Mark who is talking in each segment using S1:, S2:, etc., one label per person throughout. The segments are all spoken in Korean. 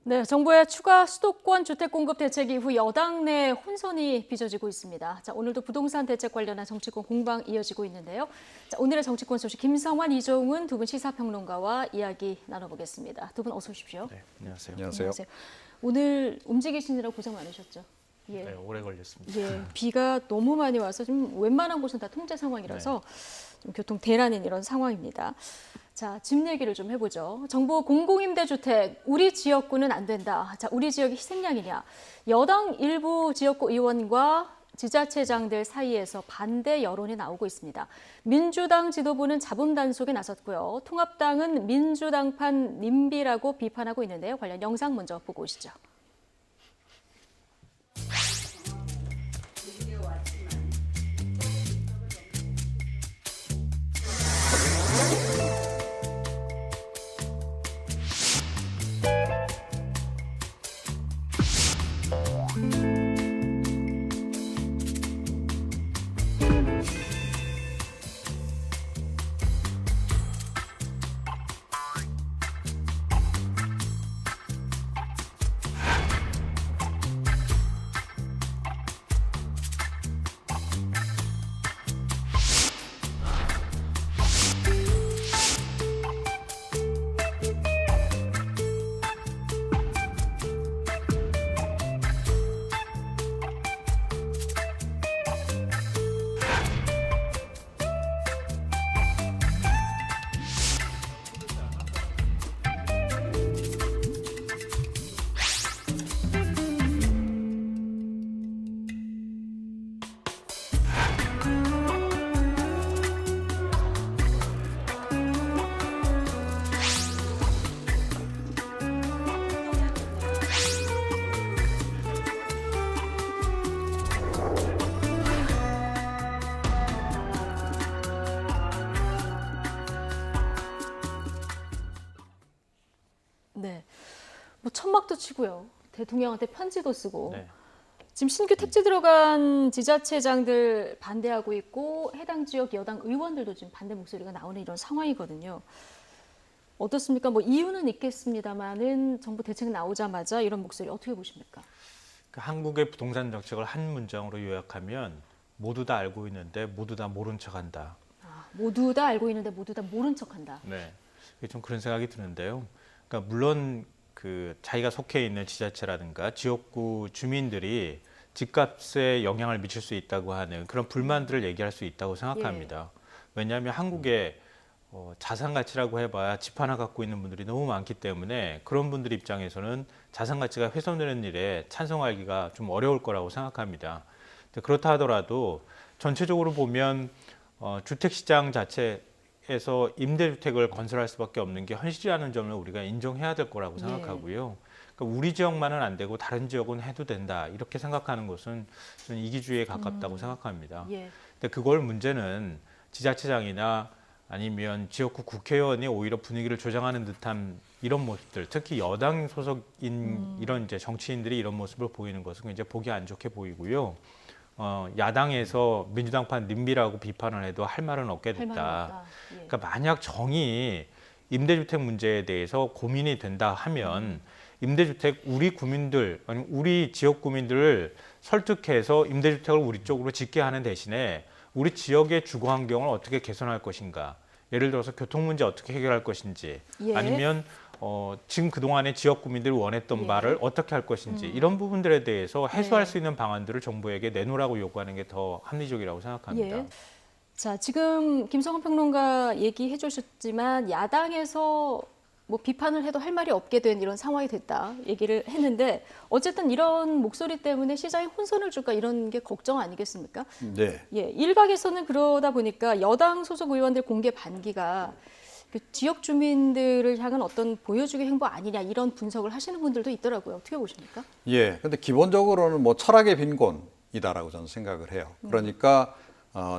S1: 네, 정부의 추가 수도권 주택 공급 대책 이후 여당 내 혼선이 빚어지고 있습니다. 자, 오늘도 부동산 대책 관련한 정치권 공방 이어지고 있는데요. 자, 오늘의 정치권 소식 김성환, 이종훈 두 분 시사평론가와 이야기 나눠보겠습니다. 두 분 어서 오십시오.
S2: 네, 안녕하세요.
S3: 안녕하세요.
S1: 오늘 움직이시느라 고생 많으셨죠? 예.
S2: 네, 오래 걸렸습니다.
S1: 예, 비가 너무 많이 와서 좀 웬만한 곳은 다 통제 상황이라서 좀 교통 대란인 이런 상황입니다. 자, 집 얘기를 좀 해보죠. 정부 공공임대주택 우리 지역구는 안 된다. 자, 우리 지역이 희생양이냐? 여당 일부 지역구 의원과 지자체장들 사이에서 반대 여론이 나오고 있습니다. 민주당 지도부는 잡음 단속에 나섰고요. 통합당은 민주당판 님비라고 비판하고 있는데요. 관련 영상 먼저 보고 오시죠. 네, 뭐 천막도 치고요. 대통령한테 편지도 쓰고.
S2: 네.
S1: 지금 신규 택지 들어간 지자체장들 반대하고 있고 해당 지역 여당 의원들도 지금 반대 목소리가 나오는 이런 상황이거든요. 어떻습니까? 뭐 이유는 있겠습니다만은 정부 대책 나오자마자 이런 목소리 어떻게 보십니까?
S2: 한국의 부동산 정책을 한 문장으로 요약하면 모두 다 알고 있는데 모두 다 모른 척한다.
S1: 아, 모두 다 알고 있는데 모두 다 모른 척한다.
S2: 네, 좀 그런 생각이 드는데요. 그러니까 물론 그 자기가 속해 있는 지자체라든가 지역구 주민들이 집값에 영향을 미칠 수 있다고 하는 그런 불만들을 얘기할 수 있다고 생각합니다. 왜냐하면 한국의 자산 가치라고 해봐야 집 하나 갖고 있는 분들이 너무 많기 때문에 그런 분들 입장에서는 자산 가치가 훼손되는 일에 찬성하기가 좀 어려울 거라고 생각합니다. 그렇다 하더라도 전체적으로 보면 주택 시장 자체에서 임대주택을 건설할 수밖에 없는 게 현실이라는 점을 우리가 인정해야 될 거라고 생각하고요. 그러니까 우리 지역만은 안 되고 다른 지역은 해도 된다 이렇게 생각하는 것은 저는 이기주의에 가깝다고 생각합니다. 근데 그걸 문제는 지자체장이나 아니면 지역구 국회의원이 오히려 분위기를 조장하는 듯한 이런 모습들, 특히 여당 소속인 이런 이제 정치인들이 이런 모습을 보이는 것은 이제 보기 안 좋게 보이고요. 야당에서 민주당판 님비라고 비판을 해도 할 말은 없게 됐다. 그러니까 만약 정의 임대주택 문제에 대해서 고민이 된다 하면 임대주택 우리 구민들, 아니 우리 지역 구민들을 설득해서 임대주택을 우리 쪽으로 짓게 하는 대신에 우리 지역의 주거 환경을 어떻게 개선할 것인가. 예를 들어서 교통 문제 어떻게 해결할 것인지 아니면 지금 그동안에 지역 구민들이 원했던 바를 어떻게 할 것인지 이런 부분들에 대해서 해소할 수 있는 방안들을 정부에게 내놓으라고 요구하는 게 더 합리적이라고 생각합니다.
S1: 자, 지금 김성환 평론가 얘기해 주셨지만 야당에서 뭐 비판을 해도 할 말이 없게 된 이런 상황이 됐다 얘기를 했는데 어쨌든 이런 목소리 때문에 시장에 혼선을 줄까 이런 게 걱정 아니겠습니까?
S3: 네.
S1: 일각에서는 그러다 보니까 여당 소속 의원들 공개 반기가 그 지역 주민들을 향한 어떤 보여주기 행보 아니냐 이런 분석을 하시는 분들도 있더라고요. 어떻게 보십니까?
S3: 예. 근데 기본적으로는 뭐 철학의 빈곤이다라고 저는 생각을 해요. 그러니까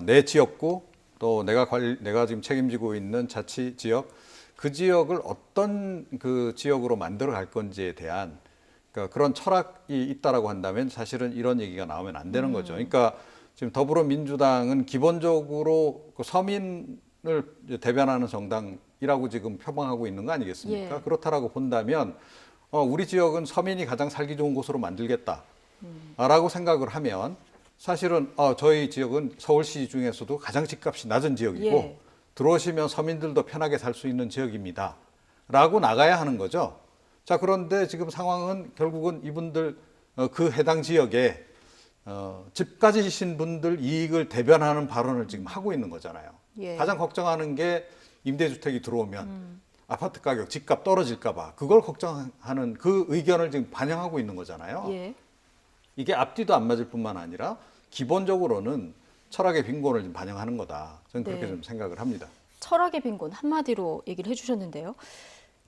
S3: 내 지역구 또 내가 지금 책임지고 있는 자치 지역 그 지역을 어떤 그 지역으로 만들어 갈 건지에 대한 그러니까 그런 철학이 있다라고 한다면 사실은 이런 얘기가 나오면 안 되는 거죠. 그러니까 지금 더불어민주당은 기본적으로 그 서민을 대변하는 정당이라고 지금 표방하고 있는 거 아니겠습니까? 그렇다라고 본다면 우리 지역은 서민이 가장 살기 좋은 곳으로 만들겠다라고 생각을 하면 사실은 저희 지역은 서울시 중에서도 가장 집값이 낮은 지역이고
S1: 예.
S3: 들어오시면 서민들도 편하게 살 수 있는 지역입니다. 라고 나가야 하는 거죠. 자, 그런데 지금 상황은 결국은 이분들 그 해당 지역에 집 가지신 분들 이익을 대변하는 발언을 지금 하고 있는 거잖아요.
S1: 예.
S3: 가장 걱정하는 게 임대주택이 들어오면 아파트 가격, 집값 떨어질까 봐 그걸 걱정하는 그 의견을 지금 반영하고 있는 거잖아요.
S1: 예.
S3: 이게 앞뒤도 안 맞을 뿐만 아니라 기본적으로는 철학의 빈곤을 좀 반영하는 거다. 저는 그렇게
S1: 네.
S3: 좀 생각을 합니다.
S1: 철학의 빈곤 한마디로 얘기를 해주셨는데요.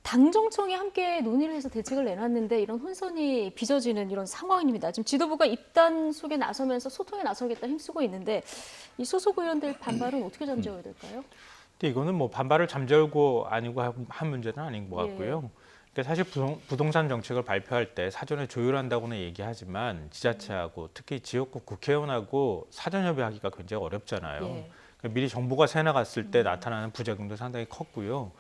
S1: 당정청이 함께 논의를 해서 대책을 내놨는데 이런 혼선이 빚어지는 이런 상황입니다. 지금 지도부가 입단 속에 나서면서 소통에 나서겠다 힘쓰고 있는데 이 소속 의원들 반발은 어떻게 잠재워야 될까요?
S2: 근데 이거는 뭐 반발을 잠재우고 아니고 한 문제는 아닌 것 같고요. 근데 사실 부동산 정책을 발표할 때 사전에 조율한다고는 얘기하지만 지자체하고 특히 지역구 국회의원하고 사전 협의하기가 굉장히 어렵잖아요.
S1: 예.
S2: 그러니까 미리 정보가 새 나갔을 때 나타나는 부작용도 상당히 컸고요.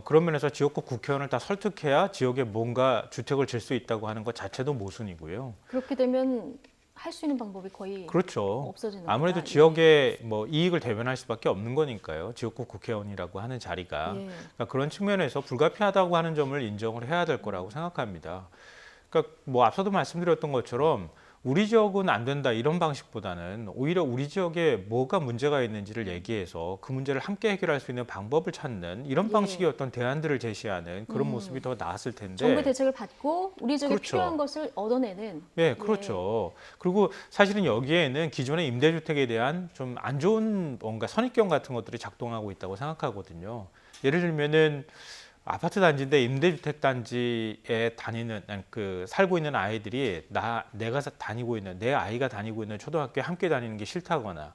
S2: 그런 면에서 지역구 국회의원을 다 설득해야 지역에 뭔가 주택을 질 수 있다고 하는 것 자체도 모순이고요.
S1: 그렇게 되면 할 수 있는 방법이 거의
S2: 그렇죠.
S1: 없어지는
S2: 아무래도
S1: 거다.
S2: 지역의 뭐 이익을 대변할 수밖에 없는 거니까요. 지역구 국회의원이라고 하는 자리가.
S1: 예.
S2: 그러니까 그런 측면에서 불가피하다고 하는 점을 인정을 해야 될 거라고 생각합니다. 그러니까 뭐 앞서도 말씀드렸던 것처럼 우리 지역은 안 된다 이런 방식보다는 오히려 우리 지역에 뭐가 문제가 있는지를 얘기해서 그 문제를 함께 해결할 수 있는 방법을 찾는 이런
S1: 예.
S2: 방식의 어떤 대안들을 제시하는 그런 모습이 더 나았을 텐데.
S1: 정부 대책을 받고 우리 지역에
S2: 그렇죠.
S1: 필요한 것을 얻어내는.
S2: 네, 그렇죠. 그리고 사실은 여기에는 기존의 임대주택에 대한 좀 안 좋은 뭔가 선입견 같은 것들이 작동하고 있다고 생각하거든요. 예를 들면은 아파트 단지인데 임대주택 단지에 다니는 그 살고 있는 아이들이 내가 다니고 있는 내 아이가 다니고 있는 초등학교에 함께 다니는 게 싫다거나,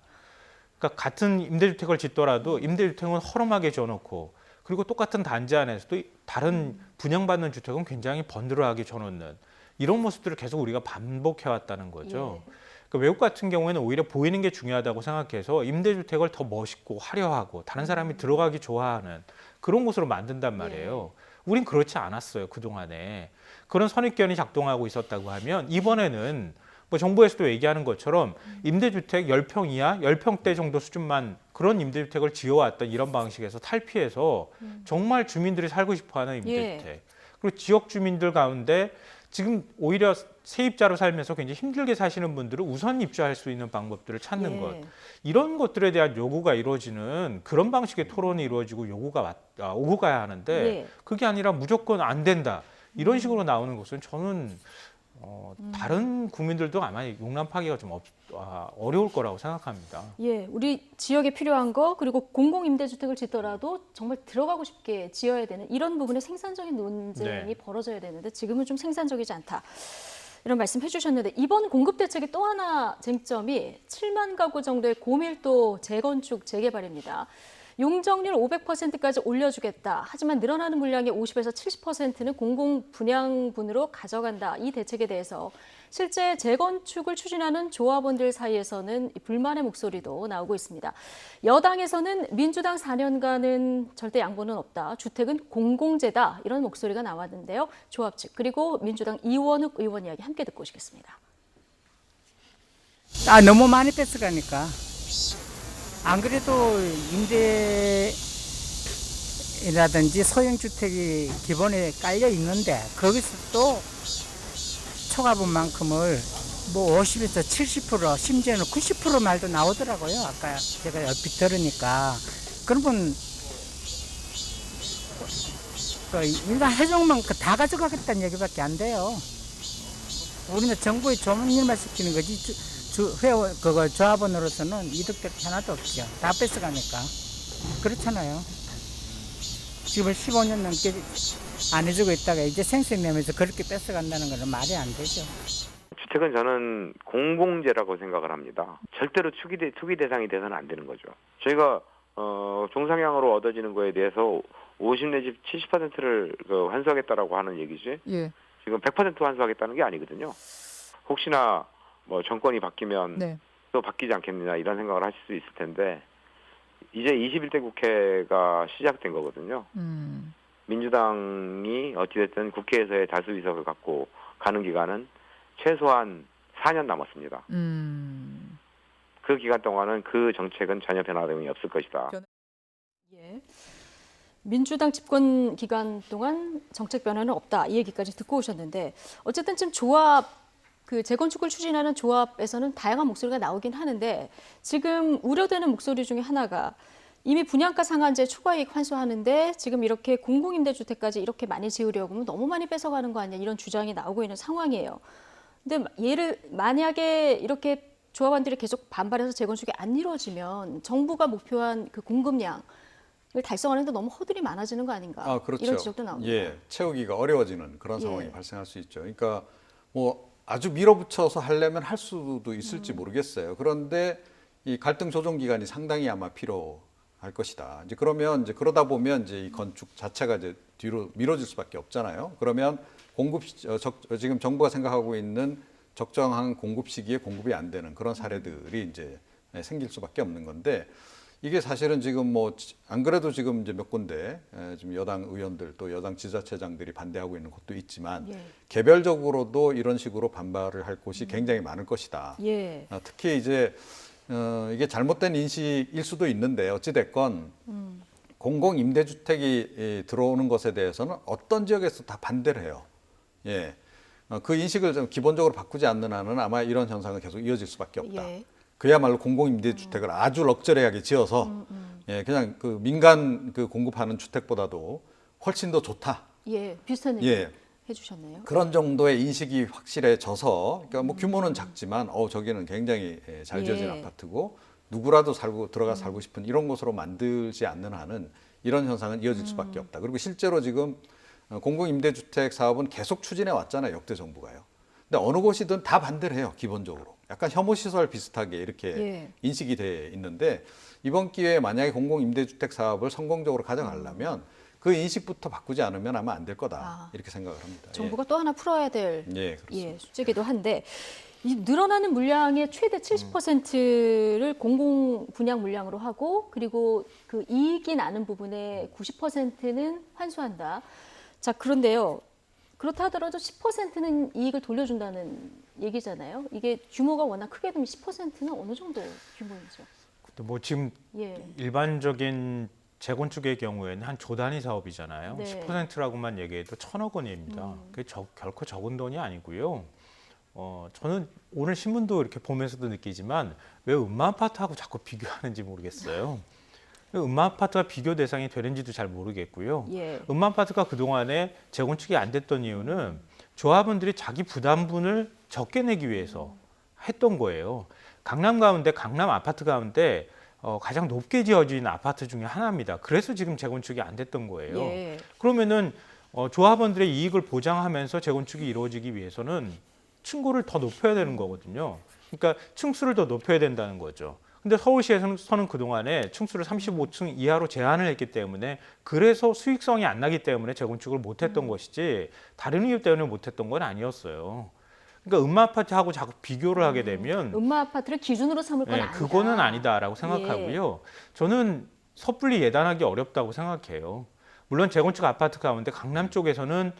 S2: 그러니까 같은 임대주택을 짓더라도 임대주택은 허름하게 지어놓고 그리고 똑같은 단지 안에서도 다른 분양받는 주택은 굉장히 번들어하게 지어놓는 이런 모습들을 계속 우리가 반복해 왔다는 거죠.
S1: 예.
S2: 그러니까 외국 같은 경우에는 오히려 보이는 게 중요하다고 생각해서 임대주택을 더 멋있고 화려하고 다른 사람이 들어가기 좋아하는 그런 곳으로 만든단 말이에요. 우린 그렇지 않았어요, 그동안에. 그런 선입견이 작동하고 있었다고 하면 이번에는 뭐 정부에서도 얘기하는 것처럼 임대주택 10평 이하, 10평대 정도 수준만 그런 임대주택을 지어왔던 이런 방식에서 탈피해서 정말 주민들이 살고 싶어하는 임대주택. 그리고 지역 주민들 가운데 지금 오히려 세입자로 살면서 굉장히 힘들게 사시는 분들은 우선 입주할 수 있는 방법들을 찾는 것. 이런 것들에 대한 요구가 이루어지는 그런 방식의 토론이 이루어지고 요구가 오고 가야 하는데 그게 아니라 무조건 안 된다. 이런 식으로 나오는 것은 저는 다른 국민들도 아마 용납하기가 좀 어려울 거라고 생각합니다.
S1: 예, 우리 지역에 필요한 거 그리고 공공임대주택을 짓더라도 정말 들어가고 싶게 지어야 되는 이런 부분에 생산적인 논쟁이 벌어져야 되는데 지금은 좀 생산적이지 않다. 이런 말씀 해주셨는데 이번 공급 대책의 또 하나 쟁점이 7만 가구 정도의 고밀도 재건축 재개발입니다. 용적률 500%까지 올려주겠다. 하지만 늘어나는 물량의 50에서 70%는 공공 분양분으로 가져간다. 이 대책에 대해서 실제 재건축을 추진하는 조합원들 사이에서는 불만의 목소리도 나오고 있습니다. 여당에서는 민주당 4년간은 절대 양보는 없다. 주택은 공공재다. 이런 목소리가 나왔는데요. 조합 측 그리고 민주당 이원욱 의원 이야기 함께 듣고 오시겠습니다.
S4: 너무 많이 뺏어가니까. 안 그래도 임대라든지 소형주택이 기본에 깔려 있는데 거기서 또 초과분 만큼을 뭐 50에서 70% 심지어는 90% 말도 나오더라고요. 아까 제가 얼핏 들으니까. 그러면 일반 해종만 다 가져가겠다는 얘기밖에 안 돼요. 우리는 정부에 좋은 일만 시키는 거지. 조합원으로서는 이득될 게 하나도 없죠. 다 뺏어가니까. 그렇잖아요. 지금 15년 넘게 안 해주고 있다가 이제 생색 내면서 그렇게 뺏어간다는 건 말이 안 되죠.
S5: 주택은 저는 공공재라고 생각을 합니다. 절대로 투기 대상이 돼서는 안 되는 거죠. 저희가 종상향으로 얻어지는 거에 대해서 50 내지 70%를 환수하겠다라고 하는 얘기지.
S6: 예.
S5: 지금 100% 환수하겠다는 게 아니거든요. 혹시나 뭐 정권이 바뀌면 또 바뀌지 않겠느냐 이런 생각을 하실 수 있을 텐데 이제 21대 국회가 시작된 거거든요. 민주당이 어찌됐든 국회에서의 다수 의석을 갖고 가는 기간은 최소한 4년 남았습니다. 그 기간 동안은 그 정책은 전혀 변화됨이 없을 것이다.
S1: 예. 민주당 집권 기간 동안 정책 변화는 없다. 이 얘기까지 듣고 오셨는데 어쨌든 지금 조합 그 재건축을 추진하는 조합에서는 다양한 목소리가 나오긴 하는데 지금 우려되는 목소리 중에 하나가 이미 분양가 상한제 초과이익 환수하는데 지금 이렇게 공공임대주택까지 이렇게 많이 지으려고 하면 너무 많이 뺏어가는 거 아니야 이런 주장이 나오고 있는 상황이에요. 근데 만약에 이렇게 조합원들이 계속 반발해서 재건축이 안 이루어지면 정부가 목표한 그 공급량을 달성하는데 너무 허들이 많아지는 거 아닌가?
S3: 그렇죠.
S1: 이런 지적도 나옵니다.
S3: 예, 채우기가 어려워지는 그런 상황이
S1: 예.
S3: 발생할 수 있죠. 그러니까 뭐 아주 밀어붙여서 하려면 할 수도 있을지 모르겠어요. 그런데 이 갈등 조정 기간이 상당히 아마 필요할 것이다. 이제 그러면 이제 그러다 보면 이제 이 건축 자체가 이제 뒤로 미뤄질 수밖에 없잖아요. 그러면 지금 정부가 생각하고 있는 적정한 공급 시기에 공급이 안 되는 그런 사례들이 이제 생길 수밖에 없는 건데 이게 사실은 지금 뭐 안 그래도 지금 이제 몇 군데 지금 여당 의원들 또 여당 지자체장들이 반대하고 있는 곳도 있지만
S1: 예.
S3: 개별적으로도 이런 식으로 반발을 할 곳이 굉장히 많을 것이다.
S1: 예.
S3: 특히 이제 이게 잘못된 인식일 수도 있는데 어찌 됐건 공공 임대주택이 들어오는 것에 대해서는 어떤 지역에서 다 반대를 해요. 예. 그 인식을 좀 기본적으로 바꾸지 않는 한은 아마 이런 현상은 계속 이어질 수밖에 없다.
S1: 예.
S3: 그야말로 공공임대주택을 아주 럭저리하게 지어서 예, 그냥 그 민간 그 공급하는 주택보다도 훨씬 더 좋다.
S1: 예. 비슷한 얘기
S3: 예.
S1: 해주셨네요.
S3: 그런 정도의 인식이 확실해져서 그러니까 뭐 규모는 작지만 저기는 굉장히 잘 지어진
S1: 예.
S3: 아파트고 누구라도 들어가 살고 싶은 이런 곳으로 만들지 않는 한은 이런 현상은 이어질 수밖에 없다. 그리고 실제로 지금 공공임대주택 사업은 계속 추진해 왔잖아요. 역대 정부가요. 근데 어느 곳이든 다 반대를 해요. 기본적으로. 약간 혐오시설 비슷하게 이렇게
S1: 예.
S3: 인식이 돼 있는데 이번 기회에 만약에 공공임대주택 사업을 성공적으로 가져가려면 그 인식부터 바꾸지 않으면 아마 안 될 거다. 이렇게 생각을 합니다.
S1: 정부가 또 하나 풀어야 될
S3: 예, 그렇습니다.
S1: 숙제기도 한데 이 늘어나는 물량의 최대 70%를 공공 분양 물량으로 하고 그리고 그 이익이 나는 부분의 90%는 환수한다. 자, 그런데요. 그렇다 하더라도 10%는 이익을 돌려준다는 얘기잖아요. 이게 규모가 워낙 크게 되면 10%는 어느 정도 규모이죠?
S2: 뭐 지금
S1: 예.
S2: 일반적인 재건축의 경우에는 한 조 단위 사업이잖아요.
S1: 네.
S2: 10%라고만 얘기해도 1,000억 원입니다. 그게 결코 적은 돈이 아니고요. 저는 오늘 신문도 이렇게 보면서도 느끼지만 왜 음마아파트하고 자꾸 비교하는지 모르겠어요. 음마아파트가 비교 대상이 되는지도 잘 모르겠고요.
S1: 예.
S2: 음마아파트가 그동안에 재건축이 안 됐던 이유는 조합원들이 자기 부담분을 적게 내기 위해서 했던 거예요. 강남 아파트 가운데 가장 높게 지어진 아파트 중에 하나입니다. 그래서 지금 재건축이 안 됐던 거예요.
S1: 예.
S2: 그러면은 조합원들의 이익을 보장하면서 재건축이 이루어지기 위해서는 층고를 더 높여야 되는 거거든요. 그러니까 층수를 더 높여야 된다는 거죠. 근데 서울시에서는 그동안에 층수를 35층 이하로 제한을 했기 때문에 그래서 수익성이 안 나기 때문에 재건축을 못했던 것이지 다른 이유 때문에 못했던 건 아니었어요. 그러니까 음마아파트하고 자꾸 비교를 하게 되면
S1: 음마아파트를 기준으로 삼을 건 아니다.
S2: 그거는 아니다라고 생각하고요. 저는 섣불리 예단하기 어렵다고 생각해요. 물론 재건축 아파트 가운데 강남 쪽에서는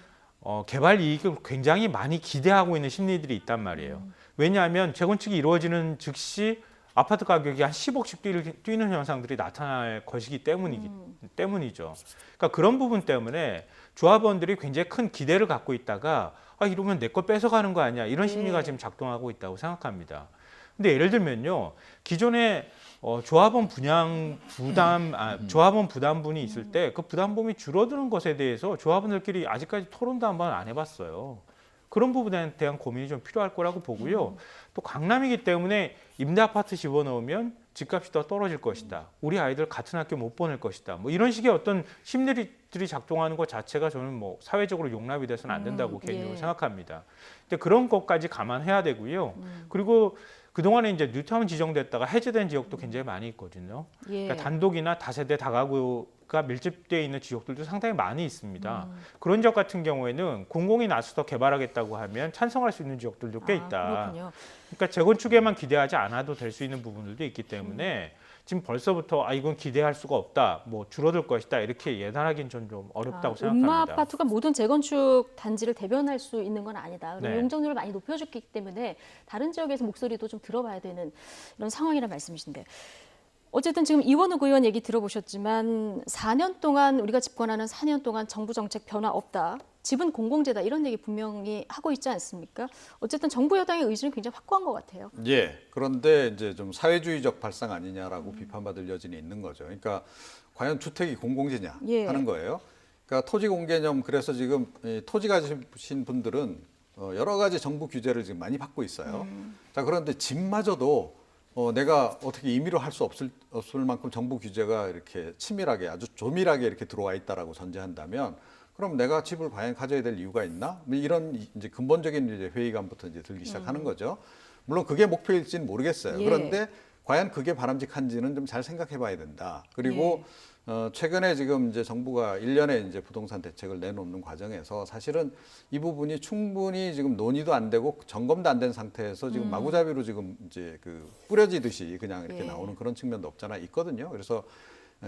S2: 개발 이익을 굉장히 많이 기대하고 있는 심리들이 있단 말이에요. 왜냐하면 재건축이 이루어지는 즉시 아파트 가격이 한 10억씩 뛰는 현상들이 나타날 것이기 때문이죠. 그러니까 그런 부분 때문에 조합원들이 굉장히 큰 기대를 갖고 있다가 이러면 내 거 뺏어가는 거 아니야 이런 심리가 지금 작동하고 있다고 생각합니다. 근데 예를 들면요, 기존에 조합원 부담분이 있을 때 그 부담분이 줄어드는 것에 대해서 조합원들끼리 아직까지 토론도 한번 안 해봤어요. 그런 부분에 대한 고민이 좀 필요할 거라고 보고요. 또 강남이기 때문에 임대 아파트 집어넣으면 집값이 더 떨어질 것이다. 우리 아이들 같은 학교 못 보낼 것이다. 뭐 이런 식의 어떤 심리들이 작동하는 것 자체가 저는 뭐 사회적으로 용납이 돼서는 안 된다고 개인적으로 생각합니다. 근데 그런 것까지 감안해야 되고요. 그리고 그동안에 이제 뉴타운 지정됐다가 해제된 지역도 굉장히 많이 있거든요. 그러니까 단독이나 다세대 다가구가 밀집되어 있는 지역들도 상당히 많이 있습니다. 그런 지역 같은 경우에는 공공이 나서서 개발하겠다고 하면 찬성할 수 있는 지역들도 꽤 있다.
S1: 그렇군요.
S2: 그러니까 재건축에만 기대하지 않아도 될 수 있는 부분들도 있기 때문에 지금 벌써부터 이건 기대할 수가 없다, 뭐 줄어들 것이다 이렇게 예단하기는 좀 어렵다고 생각합니다.
S1: 음마 아파트가 모든 재건축 단지를 대변할 수 있는 건 아니다. 그리고
S2: 네.
S1: 용적률을 많이 높여줬기 때문에 다른 지역에서 목소리도 좀 들어봐야 되는 이런 상황이란 말씀이신데. 어쨌든 지금 이원욱 의원 얘기 들어보셨지만 4년 동안 우리가 집권하는 4년 동안 정부 정책 변화 없다. 집은 공공재다 이런 얘기 분명히 하고 있지 않습니까? 어쨌든 정부 여당의 의지는 굉장히 확고한 것 같아요.
S3: 예. 그런데 이제 좀 사회주의적 발상 아니냐라고 비판받을 여진이 있는 거죠. 그러니까 과연 주택이 공공재냐
S1: 예.
S3: 하는 거예요. 그러니까 토지 공개념 그래서 지금 이 토지 가지신 분들은 여러 가지 정부 규제를 지금 많이 받고 있어요. 자, 그런데 집마저도 내가 어떻게 임의로 할 수 없을 만큼 정부 규제가 이렇게 치밀하게 아주 조밀하게 이렇게 들어와 있다라고 전제한다면 그럼 내가 집을 과연 가져야 될 이유가 있나? 뭐 이런 이제 근본적인 이제 회의감부터 이제 들기 시작하는 거죠. 물론 그게 목표일지는 모르겠어요.
S1: 예.
S3: 그런데 과연 그게 바람직한지는 좀 잘 생각해 봐야 된다. 그리고 최근에 지금 이제 정부가 1년의 이제 부동산 대책을 내놓는 과정에서 사실은 이 부분이 충분히 지금 논의도 안 되고 점검도 안 된 상태에서 지금 마구잡이로 지금 이제 그 뿌려지듯이 그냥 이렇게
S1: 예.
S3: 나오는 그런 측면도 없잖아 있거든요. 그래서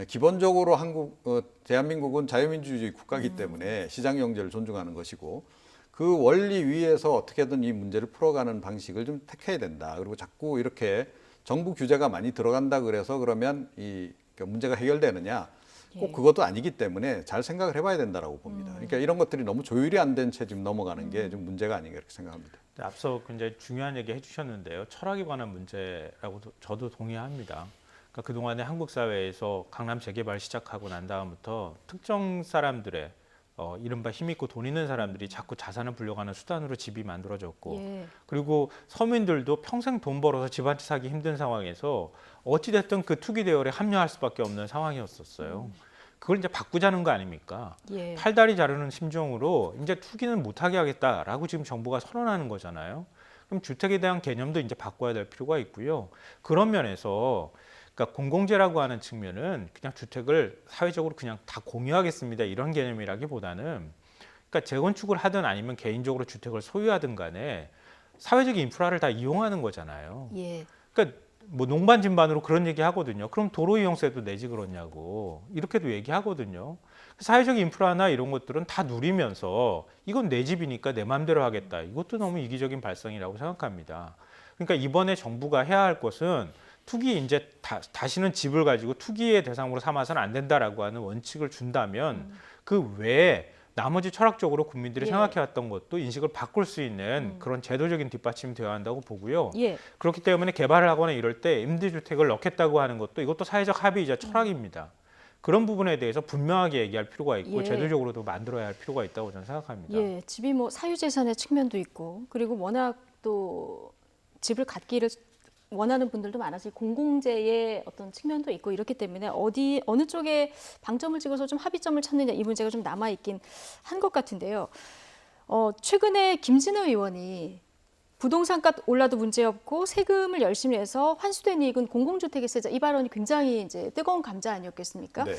S3: 기본적으로 대한민국은 자유민주주의 국가이기 때문에 시장 경제를 존중하는 것이고 그 원리 위에서 어떻게든 이 문제를 풀어가는 방식을 좀 택해야 된다. 그리고 자꾸 이렇게 정부 규제가 많이 들어간다 그래서 그러면 이 문제가 해결되느냐? 꼭
S1: 예.
S3: 그것도 아니기 때문에 잘 생각을 해봐야 된다라고 봅니다. 그러니까 이런 것들이 너무 조율이 안 된 채 지금 넘어가는 게 좀 문제가 아닌가 이렇게 생각합니다.
S2: 앞서 굉장히 중요한 얘기 해주셨는데요. 철학에 관한 문제라고 저도 동의합니다. 그러니까 그동안에 한국 사회에서 강남 재개발 시작하고 난 다음부터 특정 사람들의 이른바 힘있고 돈 있는 사람들이 자꾸 자산을 불려가는 수단으로 집이 만들어졌고
S1: 예.
S2: 그리고 서민들도 평생 돈 벌어서 집 한 채 사기 힘든 상황에서 어찌됐든 그 투기 대열에 합류할 수밖에 없는 상황이었었어요. 그걸 이제 바꾸자는 거 아닙니까?
S1: 예.
S2: 팔다리 자르는 심정으로 이제 투기는 못하게 하겠다라고 지금 정부가 선언하는 거잖아요. 그럼 주택에 대한 개념도 이제 바꿔야 될 필요가 있고요. 그런 면에서 그러니까 공공재라고 하는 측면은 그냥 주택을 사회적으로 그냥 다 공유하겠습니다 이런 개념이라기보다는 그러니까 재건축을 하든 아니면 개인적으로 주택을 소유하든 간에 사회적 인프라를 다 이용하는 거잖아요.
S1: 예.
S2: 그러니까 뭐 농반 진반으로 그런 얘기 하거든요. 그럼 도로 이용세도 내지 그러냐고 이렇게도 얘기하거든요. 사회적 인프라나 이런 것들은 다 누리면서 이건 내 집이니까 내 마음대로 하겠다. 이것도 너무 이기적인 발상이라고 생각합니다. 그러니까 이번에 정부가 해야 할 것은 투기 이제 다시는 집을 가지고 투기의 대상으로 삼아서는 안 된다라고 하는 원칙을 준다면 그 외에 나머지 철학적으로 국민들이
S1: 예.
S2: 생각해왔던 것도 인식을 바꿀 수 있는 그런 제도적인 뒷받침이 되어야 한다고 보고요.
S1: 예.
S2: 그렇기 때문에 개발을 하거나 이럴 때 임대주택을 넣겠다고 하는 것도 이것도 사회적 합의이자 철학입니다. 그런 부분에 대해서 분명하게 얘기할 필요가 있고
S1: 예.
S2: 제도적으로도 만들어야 할 필요가 있다고 저는 생각합니다.
S1: 예, 집이 뭐 사유재산의 측면도 있고 그리고 워낙 또 집을 갖기를 원하는 분들도 많아서 공공재의 어떤 측면도 있고 이렇기 때문에 어느 쪽에 방점을 찍어서 좀 합의점을 찾느냐 이 문제가 좀 남아 있긴 한 것 같은데요. 최근에 김진우 의원이 부동산값 올라도 문제없고 세금을 열심히 내서 환수된 이익은 공공주택에 쓰자 이 발언이 굉장히 이제 뜨거운 감자 아니었겠습니까?
S3: 네.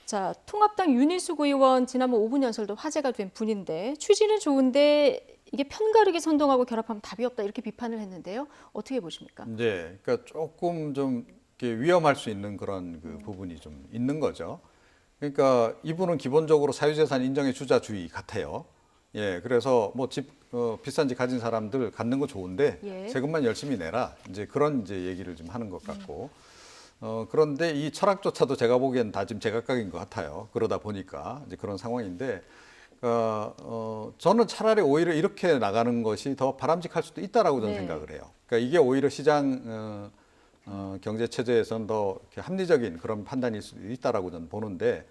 S1: 자, 통합당 윤희숙 의원 지난번 5분 연설도 화제가 된 분인데 취지는 좋은데 이게 편가르기 선동하고 결합하면 답이 없다 이렇게 비판을 했는데요. 어떻게 보십니까?
S3: 네, 그러니까 조금 좀 이렇게 위험할 수 있는 그런 그 부분이 좀 있는 거죠. 그러니까 이분은 기본적으로 사유재산 인정의 주자주의 같아요. 예, 그래서 뭐 집 비싼 집 가진 사람들 갖는 거 좋은데
S1: 예.
S3: 세금만 열심히 내라 이제 그런 이제 얘기를 좀 하는 것 같고. 그런데 이 철학조차도 제가 보기엔 다 지금 제각각인 것 같아요. 그러다 보니까 이제 그런 상황인데. 저는 차라리 오히려 이렇게 나가는 것이 더 바람직할 수도 있다라고 저는
S1: 네.
S3: 생각을 해요. 그러니까 이게 오히려 시장 경제 체제에서는 더 이렇게 합리적인 그런 판단일 수도 있다라고 저는 보는데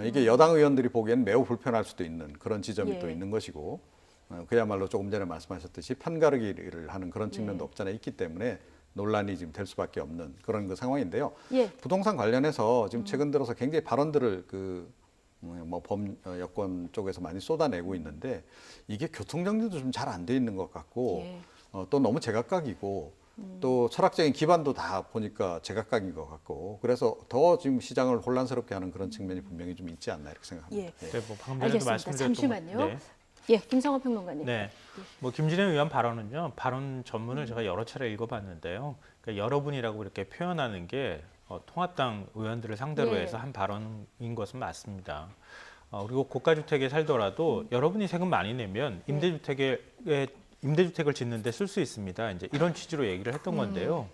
S3: 이게 여당 의원들이 보기에는 매우 불편할 수도 있는 그런 지점이
S1: 예.
S3: 또 있는 것이고 그야말로 조금 전에 말씀하셨듯이 판가르기를 하는 그런 측면도
S1: 네.
S3: 없잖아 있기 때문에 논란이 지금 될 수밖에 없는 그런 그 상황인데요.
S1: 예.
S3: 부동산 관련해서 지금 최근 들어서 굉장히 발언들을 여권 쪽에서 많이 쏟아내고 있는데 이게 교통 정리도 좀 잘 안 돼 있는 것 같고
S1: 예.
S3: 또 너무 제각각이고 또 철학적인 기반도 다 보니까 제각각인 것 같고 그래서 더 지금 시장을 혼란스럽게 하는 그런 측면이 분명히 좀 있지 않나 이렇게 생각합니다.
S1: 예.
S3: 네.
S2: 네, 뭐 방금 전에도
S1: 알겠습니다.
S2: 말씀드렸던
S1: 잠시만요.
S2: 네.
S1: 예, 김성원 평론가님.
S2: 네. 뭐 김진애 의원 발언은요. 발언 전문을 제가 여러 차례 읽어봤는데요. 그러니까 여러분이라고 이렇게 표현하는 게 통합당 의원들을 상대로
S1: 예.
S2: 해서 한 발언인 것은 맞습니다. 그리고 고가주택에 살더라도 여러분이 세금 많이 내면 임대주택을 짓는데 쓸 수 있습니다. 이제 이런 취지로 얘기를 했던 건데요.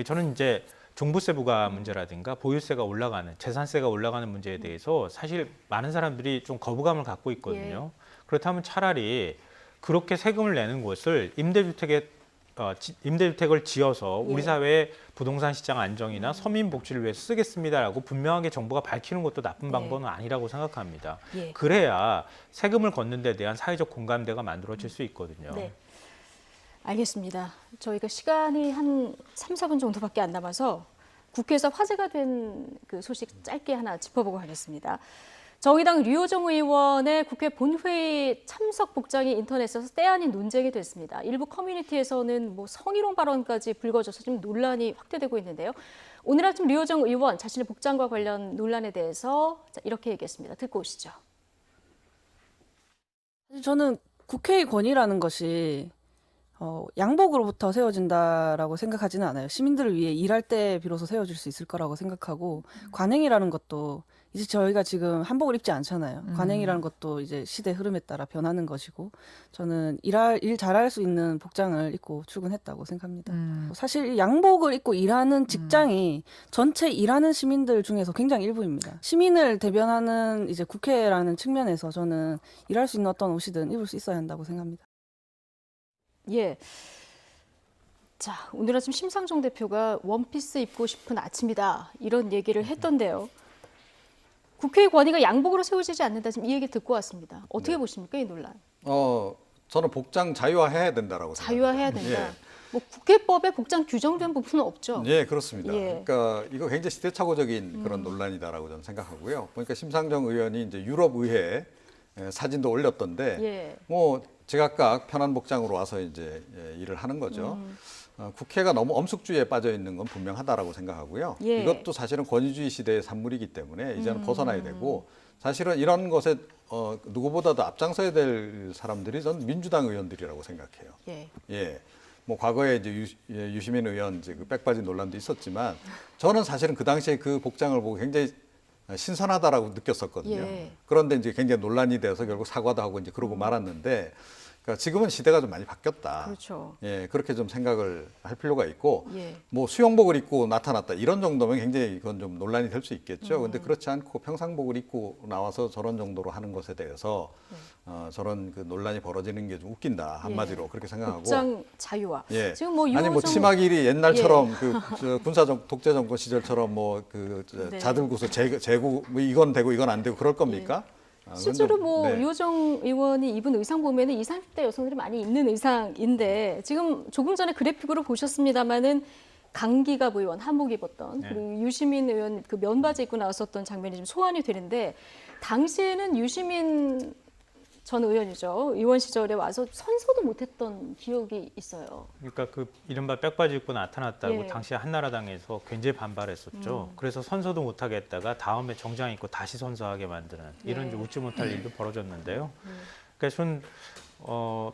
S2: 저는 이제 종부세 부과 문제라든가 보유세가 올라가는, 재산세가 올라가는 문제에 대해서 사실 많은 사람들이 좀 거부감을 갖고 있거든요. 그렇다면 차라리 그렇게 세금을 내는 곳을 임대주택을 지어서 우리 사회의 부동산 시장 안정이나 서민 복지를 위해서 쓰겠습니다라고 분명하게 정부가 밝히는 것도 나쁜 방법은 아니라고 생각합니다. 그래야 세금을 걷는 데 대한 사회적 공감대가 만들어질 수 있거든요.
S1: 네. 알겠습니다. 저희가 시간이 한 3, 4분 정도밖에 안 남아서 국회에서 화제가 된 그 소식 짧게 하나 짚어보고 가겠습니다. 정의당 류호정 의원의 국회 본회의 참석 복장이 인터넷에서 때 아닌 논쟁이 됐습니다. 일부 커뮤니티에서는 성희롱 발언까지 불거져서 지금 논란이 확대되고 있는데요. 오늘 아침 류호정 의원 자신의 복장과 관련 논란에 대해서 이렇게 얘기했습니다. 듣고 오시죠.
S6: 저는 국회의 권위라는 것이 양복으로부터 세워진다라고 생각하지는 않아요. 시민들을 위해 일할 때 비로소 세워질 수 있을 거라고 생각하고 관행이라는 것도 이제 저희가 지금 한복을 입지 않잖아요. 관행이라는 것도 이제 시대 흐름에 따라 변하는 것이고 저는 일 잘할 수 있는 복장을 입고 출근했다고 생각합니다. 사실 양복을 입고 일하는 직장이 전체 일하는 시민들 중에서 굉장히 일부입니다. 시민을 대변하는 이제 국회라는 측면에서 저는 일할 수 있는 어떤 옷이든 입을 수 있어야 한다고 생각합니다.
S1: 예. 자, 오늘 아침 심상정 대표가 원피스 입고 싶은 아침이다 이런 얘기를 했던데요. 국회의 권위가 양복으로 세워지지 않는다. 지금 이 얘기 듣고 왔습니다. 어떻게 보십니까, 이 논란?
S3: 저는 복장 자유화해야 된다라고
S1: 자유화해야
S3: 생각해요.
S1: 된다. 국회법에 복장 규정된 부분은 없죠.
S3: 예, 그렇습니다.
S1: 예.
S3: 그러니까 이거 굉장히 시대착오적인 그런 논란이다라고 저는 생각하고요. 보니까 심상정 의원이 이제 유럽 의회 사진도 올렸던데, 제각각 편한 복장으로 와서 이제 일을 하는 거죠. 국회가 너무 엄숙주의에 빠져 있는 건 분명하다라고 생각하고요. 이것도 사실은 권위주의 시대의 산물이기 때문에 이제는 벗어나야 되고, 사실은 이런 것에 누구보다도 앞장서야 될 사람들이 전 민주당 의원들이라고 생각해요. 예. 과거에 이제 유시민 의원 이제 그 백바지 논란도 있었지만, 저는 사실은 그 당시에 그 복장을 보고 굉장히 신선하다라고 느꼈었거든요. 그런데 이제 굉장히 논란이 돼서 결국 사과도 하고 이제 그러고 말았는데, 그러니까 지금은 시대가 좀 많이 바뀌었다.
S1: 그렇죠.
S3: 예, 그렇게 좀 생각을 할 필요가 있고, 수영복을 입고 나타났다 이런 정도면 굉장히 이건 좀 논란이 될 수 있겠죠. 근데 그렇지 않고 평상복을 입고 나와서 저런 정도로 하는 것에 대해서 저런 그 논란이 벌어지는 게 좀 웃긴다 한마디로 그렇게 생각하고.
S1: 복장 자유화.
S3: 예.
S1: 지금
S3: 치마 길이 옛날처럼 그 군사 독재 정권 시절처럼
S1: 네.
S3: 자들구서 재구 이건 되고 이건 안 되고 그럴 겁니까?
S1: 실제로 류호정 의원이 입은 의상 보면은 20, 30대 여성들이 많이 입는 의상인데 지금 조금 전에 그래픽으로 보셨습니다마는 강기갑 의원 한복 입었던 그리고 유시민 의원 그 면바지 입고 나왔었던 장면이 좀 소환이 되는데 당시에는 유시민 전 의원이죠. 의원 시절에 와서 선서도 못했던 기억이 있어요.
S2: 그러니까 그 이른바 백바지 입고 나타났다고 당시 한나라당에서 굉장히 반발했었죠. 그래서 선서도 못하게 했다가 다음에 정장 입고 다시 선서하게 만드는 이런 좀 웃지 못할 일도 벌어졌는데요. 그러니까 전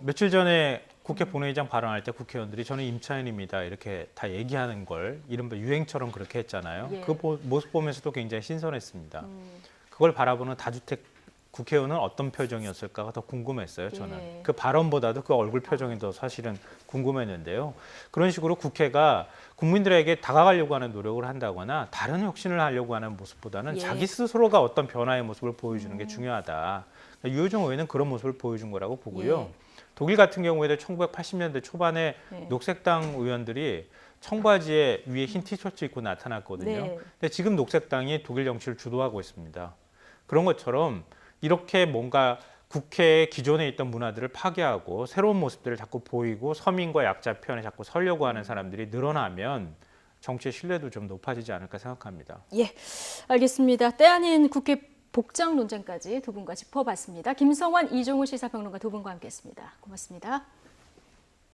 S2: 며칠 전에 국회 본회의장 발언할 때 국회의원들이 저는 임차인입니다 이렇게 다 얘기하는 걸 이른바 유행처럼 그렇게 했잖아요. 그 모습 보면서도 굉장히 신선했습니다. 그걸 바라보는 다주택 국회의원은 어떤 표정이었을까가 더 궁금했어요, 저는. 그 발언보다도 그 얼굴 표정이 더 사실은 궁금했는데요. 그런 식으로 국회가 국민들에게 다가가려고 하는 노력을 한다거나 다른 혁신을 하려고 하는 모습보다는 자기 스스로가 어떤 변화의 모습을 보여주는 게 중요하다. 그러니까 유호정 의원은 그런 모습을 보여준 거라고 보고요. 독일 같은 경우에도 1980년대 초반에 녹색당 의원들이 청바지에 위에 흰 티셔츠 입고 나타났거든요. 근데 지금 녹색당이 독일 정치를 주도하고 있습니다. 그런 것처럼 이렇게 뭔가 국회의 기존에 있던 문화들을 파괴하고 새로운 모습들을 자꾸 보이고 서민과 약자 편에 자꾸 서려고 하는 사람들이 늘어나면 정치의 신뢰도 좀 높아지지 않을까 생각합니다.
S1: 예, 알겠습니다. 때 아닌 국회 복장 논쟁까지 두 분과 짚어봤습니다. 김성환, 이종우 시사평론가 두 분과 함께했습니다. 고맙습니다.